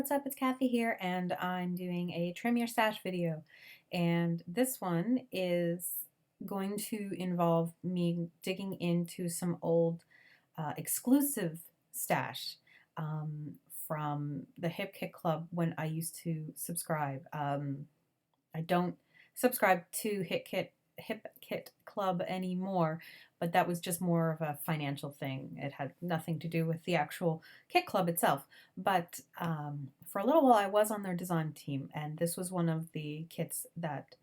what's up? It's Kathy here, and I'm doing a trim your stash video. And this one is going to involve me digging into some old exclusive stash um, from the Hip Kit Club when I used to subscribe. I don't subscribe to Hip Kit Club anymore, but that was just more of a financial thing. It had nothing to do with the actual Kit Club itself. But for a little while, I was on their design team, and this was one of the kits that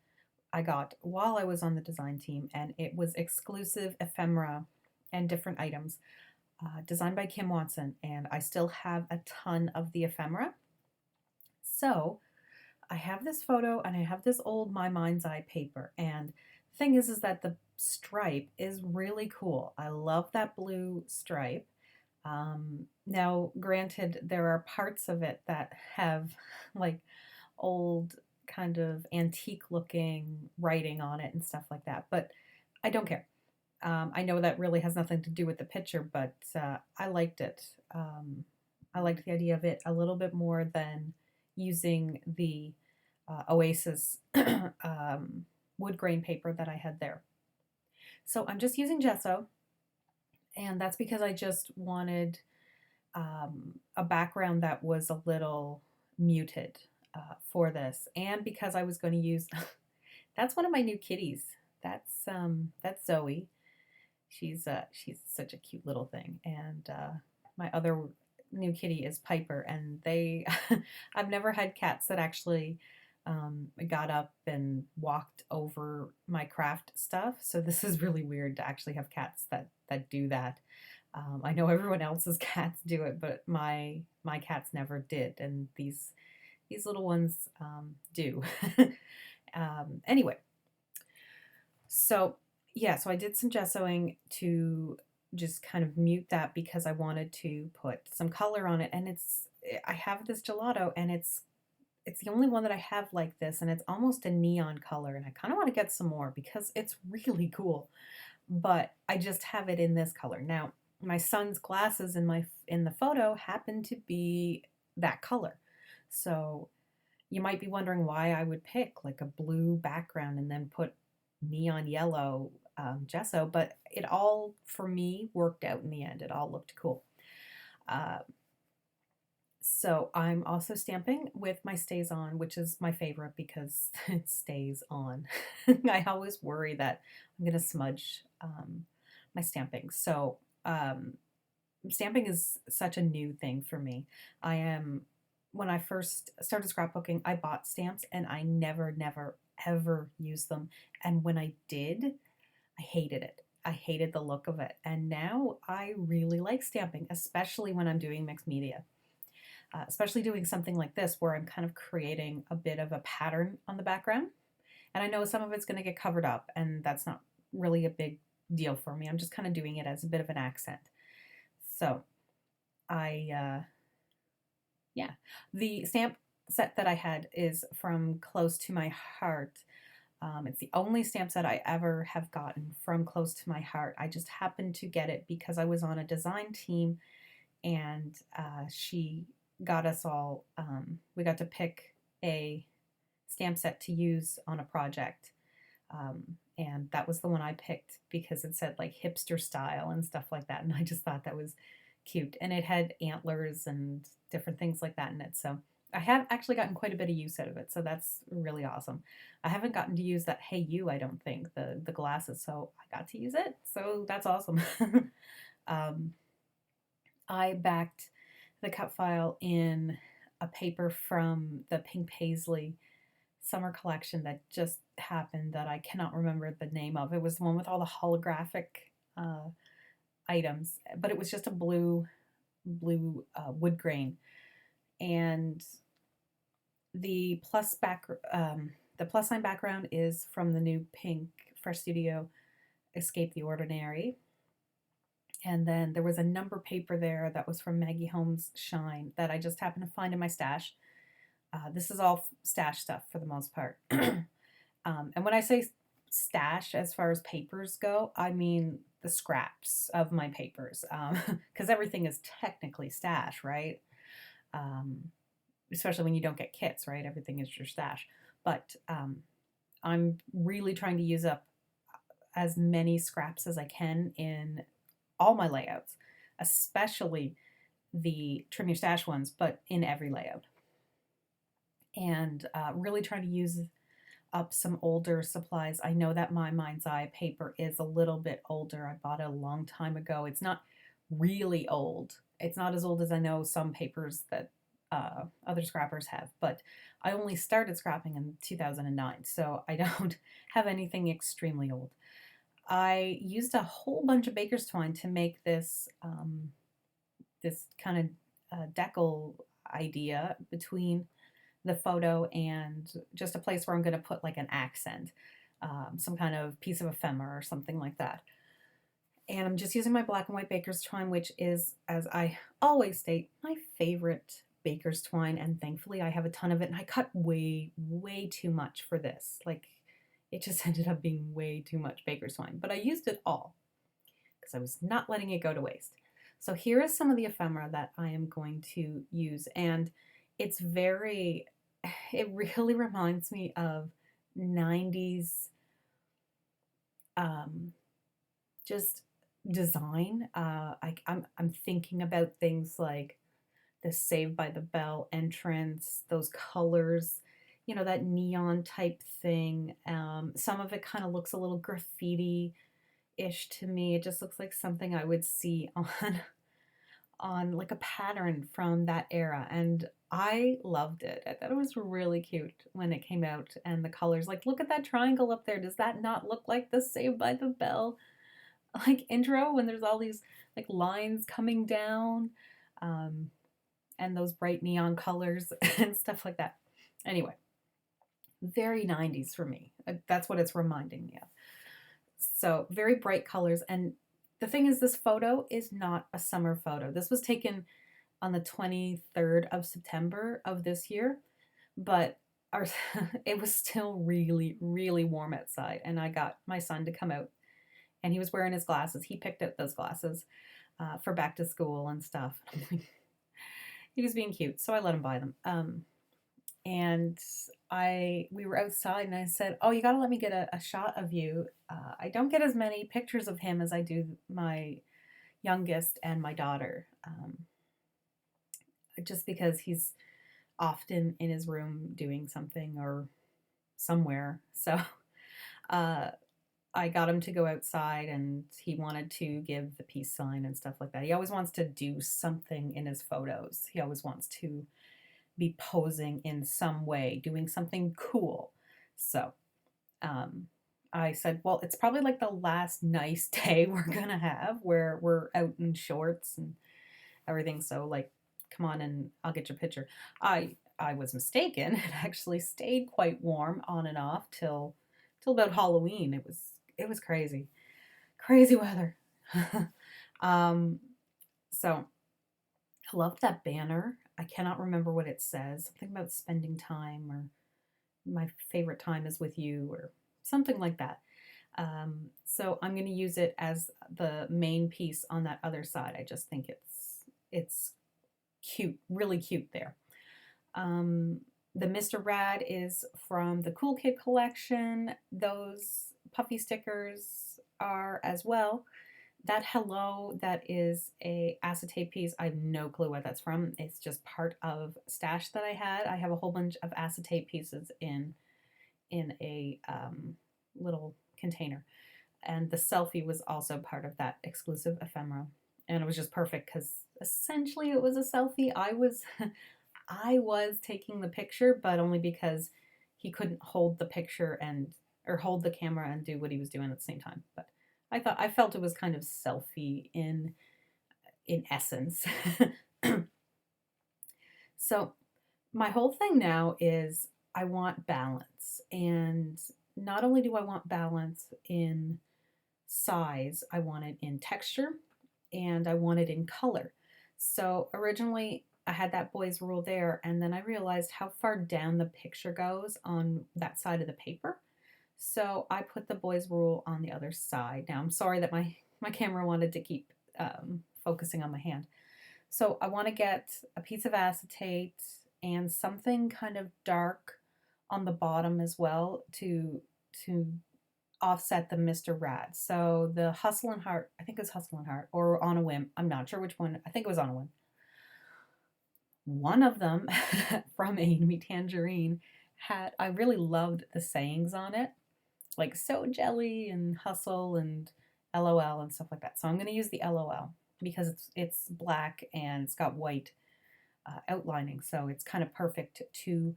I got while I was on the design team, and it was exclusive ephemera and different items designed by Kim Watson, and I still have a ton of the ephemera. So I have this photo and I have this old My Mind's Eye paper. And the thing is that the stripe is really cool. I love that blue stripe. Now, granted, there are parts of it that have like old kind of antique looking writing on it and stuff like that, but I don't care. I know that really has nothing to do with the picture, but I liked it. I liked the idea of it a little bit more than using the Oasis wood grain paper that I had there. So I'm just using gesso, and that's because I just wanted a background that was a little muted for this, and because I was going to use that's one of my new kitties. That's Zoe. She's such a cute little thing, and my other new kitty is Piper, and they I've never had cats that actually got up and walked over my craft stuff. So this is really weird to actually have cats that do that. I know everyone else's cats do it, but my cats never did, and these little ones do. Anyway, so yeah, so I did some gessoing to just kind of mute that because I wanted to put some color on it, and I have this gelato, and it's the only one that I have like this, and it's almost a neon color, and I kind of want to get some more because it's really cool. But I just have it in this color. Now, my son's glasses in the photo happen to be that color. So you might be wondering why I would pick like a blue background and then put neon yellow gesso, but it all, for me, worked out in the end. It all looked cool. Uh, so I'm also stamping with my Stays On, which is my favorite because it stays on. I always worry that I'm going to smudge my stamping. So stamping is such a new thing for me. When I first started scrapbooking, I bought stamps and I never, ever used them. And when I did, I hated it. I hated the look of it. And now I really like stamping, especially when I'm doing mixed media. Especially doing something like this where I'm kind of creating a bit of a pattern on the background. And I know some of it's going to get covered up, and that's not really a big deal for me. I'm just kind of doing it as a bit of an accent. So yeah, the stamp set that I had is from Close to My Heart. It's the only stamp set I ever have gotten from Close to My Heart. I just happened to get it because I was on a design team, and she got us all, we got to pick a stamp set to use on a project. And that was the one I picked because it said like hipster style and stuff like that. And I just thought that was cute. And it had antlers and different things like that in it. So I have actually gotten quite a bit of use out of it. So that's really awesome. I haven't gotten to use that Hey You, I don't think, the glasses. So I got to use it. So that's awesome. I backed the cut file in a paper from the Pink Paisley summer collection that just happened that I cannot remember the name of. It was the one with all the holographic items, but it was just a blue wood grain, and the the plus sign background is from the new Pink Fresh Studio Escape the Ordinary. And then there was a number paper there that was from Maggie Holmes Shine that I just happened to find in my stash. This is all stash stuff for the most part. And when I say stash as far as papers go, I mean the scraps of my papers, because everything is technically stash, right? especially when you don't get kits, right? Everything is your stash. But I'm really trying to use up as many scraps as I can in all my layouts, especially the trim your stash ones, but in every layout. And really trying to use up some older supplies. I know that my Mind's Eye paper is a little bit older. I bought it a long time ago. It's not really old. It's not as old as I know some papers that other scrappers have, but I only started scrapping in 2009, so I don't have anything extremely old. I used a whole bunch of baker's twine to make this this kind of decal idea between the photo and just a place where I'm going to put like an accent, some kind of piece of ephemera or something like that. And I'm just using my black and white baker's twine, which is, as I always state, my favorite baker's twine. And thankfully I have a ton of it, and I cut way, way too much for this. Like, it just ended up being way too much baker's twine, but I used it all because I was not letting it go to waste. So here is some of the ephemera that I am going to use, and it's very, it really reminds me of 90s just design. I'm thinking about things like the Saved by the Bell entrance, those colors, you know, that neon type thing. Some of it kind of looks a little graffiti-ish to me. It just looks like something I would see on like a pattern from that era, and I loved it. I thought it was really cute when it came out, and the colors, like, look at that triangle up there. Does that not look like the Saved by the Bell like intro when there's all these like lines coming down, um, and those bright neon colors and stuff like that? Anyway, very 90s for me. That's what it's reminding me of. So very bright colors. And the thing is, this photo is not a summer photo. This was taken on the 23rd of September of this year, but our, it was still really, really warm outside. And I got my son to come out, and he was wearing his glasses. He picked out those glasses for back to school and stuff. He was being cute, so I let him buy them. And we were outside, and I said, "Oh, you got to let me get a shot of you." I don't get as many pictures of him as I do my youngest and my daughter, just because he's often in his room doing something or somewhere. So I got him to go outside, and he wanted to give the peace sign and stuff like that. He always wants to do something in his photos. He always wants to be posing in some way, doing something cool. So I said, well, it's probably like the last nice day we're gonna have, where we're out in shorts and everything. So, like, come on and I'll get your picture. I was mistaken. It actually stayed quite warm on and off till about Halloween. It was crazy. Crazy weather. So I love that banner. I cannot remember what it says. Something about spending time, or my favorite time is with you, or something like that. So I'm going to use it as the main piece on that other side. I just think it's cute, really cute there. The Mr. Rad is from the Cool Kid collection. Those puffy stickers are as well. That hello, that is a acetate piece. I have no clue what that's from. It's just part of stash that I had. I have a whole bunch of acetate pieces in a little container. And the selfie was also part of that exclusive ephemera. And it was just perfect because essentially it was a selfie. I was taking the picture, but only because he couldn't hold the picture or hold the camera and do what he was doing at the same time. But I felt it was kind of selfie in essence. So my whole thing now is I want balance. And not only do I want balance in size, I want it in texture, and I want it in color. So originally I had that boy's rule there, and then I realized how far down the picture goes on that side of the paper. So I put the boy's rule on the other side. Now I'm sorry that my camera wanted to keep focusing on my hand. So I want to get a piece of acetate and something kind of dark on the bottom as well to offset the Mr. Rad. So the Hustle and Heart, I think it was Hustle and Heart or On a Whim. I'm not sure which one. I think it was On a Whim. One of them from Amy Tangerine had, I really loved the sayings on it, like so jelly and hustle and LOL and stuff like that. So I'm going to use the LOL because it's black and it's got white outlining, so it's kind of perfect to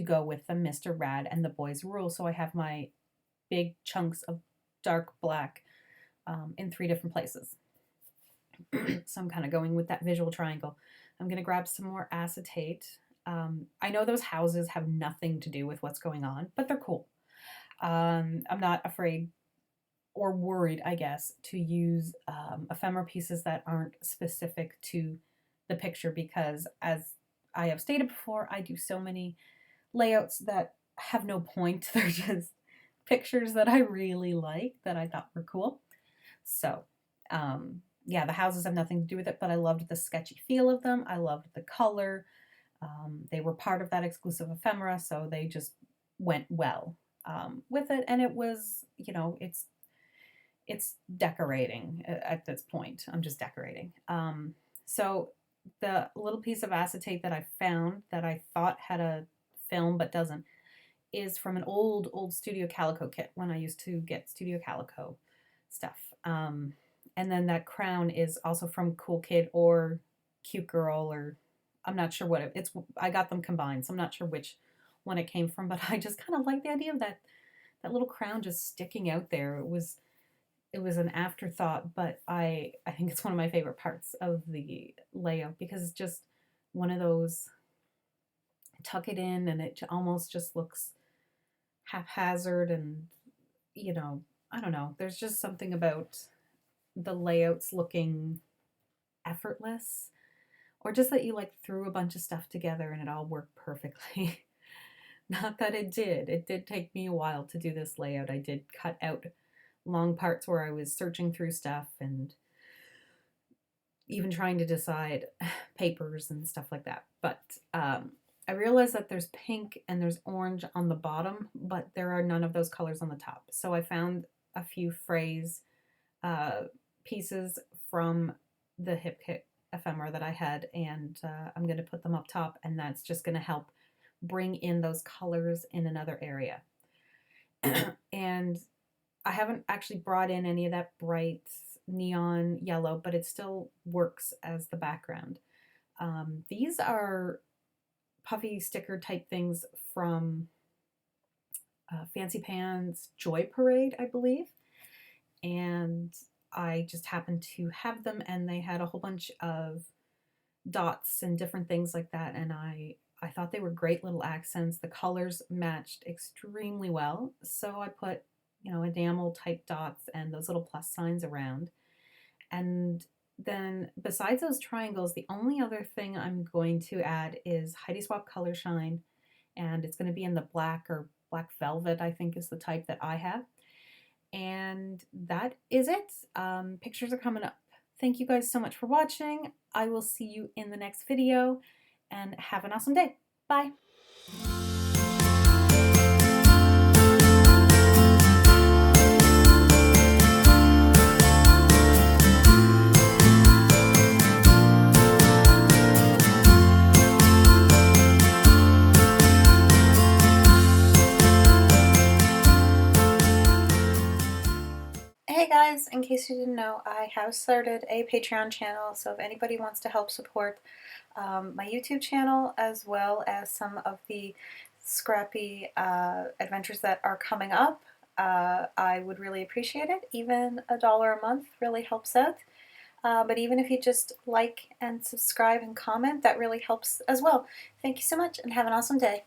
go with the Mr. Rad and the Boys Rule. So I have my big chunks of dark black in 3 different places. So I'm kind of going with that visual triangle. I'm going to grab some more acetate. I know those houses have nothing to do with what's going on, but they're cool. I'm not afraid or worried, I guess, to use ephemera pieces that aren't specific to the picture because, as I have stated before, I do so many layouts that have no point. They're just pictures that I really like that I thought were cool. So, yeah, the houses have nothing to do with it, but I loved the sketchy feel of them. I loved the color. They were part of that exclusive ephemera, so they just went well with it. And it was, you know, it's decorating at this point. I'm just decorating. So the little piece of acetate that I found that I thought had a film but doesn't is from an old Studio Calico kit when I used to get Studio Calico stuff. And then that crown is also from Cool Kid or Cute Girl, or I'm not sure what it's. I got them combined, so I'm not sure which one it came from, but I just kind of like the idea of that little crown just sticking out there. It was an afterthought, but I think it's one of my favorite parts of the layout because it's just one of those tuck it in and it almost just looks haphazard and, you know, I don't know. There's just something about the layouts looking effortless, or just that you like threw a bunch of stuff together and it all worked perfectly. Not that it did. It did take me a while to do this layout. I did cut out long parts where I was searching through stuff and even trying to decide papers and stuff like that. But I realized that there's pink and there's orange on the bottom, but there are none of those colors on the top. So I found a few phrase pieces from the Hip Kit ephemera that I had, and I'm going to put them up top, and that's just going to help bring in those colors in another area. And I haven't actually brought in any of that bright neon yellow, but it still works as the background. These are puffy sticker type things from Fancy Pans Joy Parade, I believe. And I just happened to have them, and they had a whole bunch of dots and different things like that. And I thought they were great little accents. The colors matched extremely well. So I put, you know, enamel type dots and those little plus signs around. And then besides those triangles, the only other thing I'm going to add is Heidi Swap Color Shine. And it's going to be in the black or black velvet, I think is the type that I have. And that is it. Pictures are coming up. Thank you guys so much for watching. I will see you in the next video, and have an awesome day. Bye. Hey guys, in case you didn't know, I have started a Patreon channel, so if anybody wants to help support my YouTube channel as well as some of the scrappy adventures that are coming up, I would really appreciate it. Even $1 a month really helps out. But even if you just like and subscribe and comment, that really helps as well. Thank you so much and have an awesome day.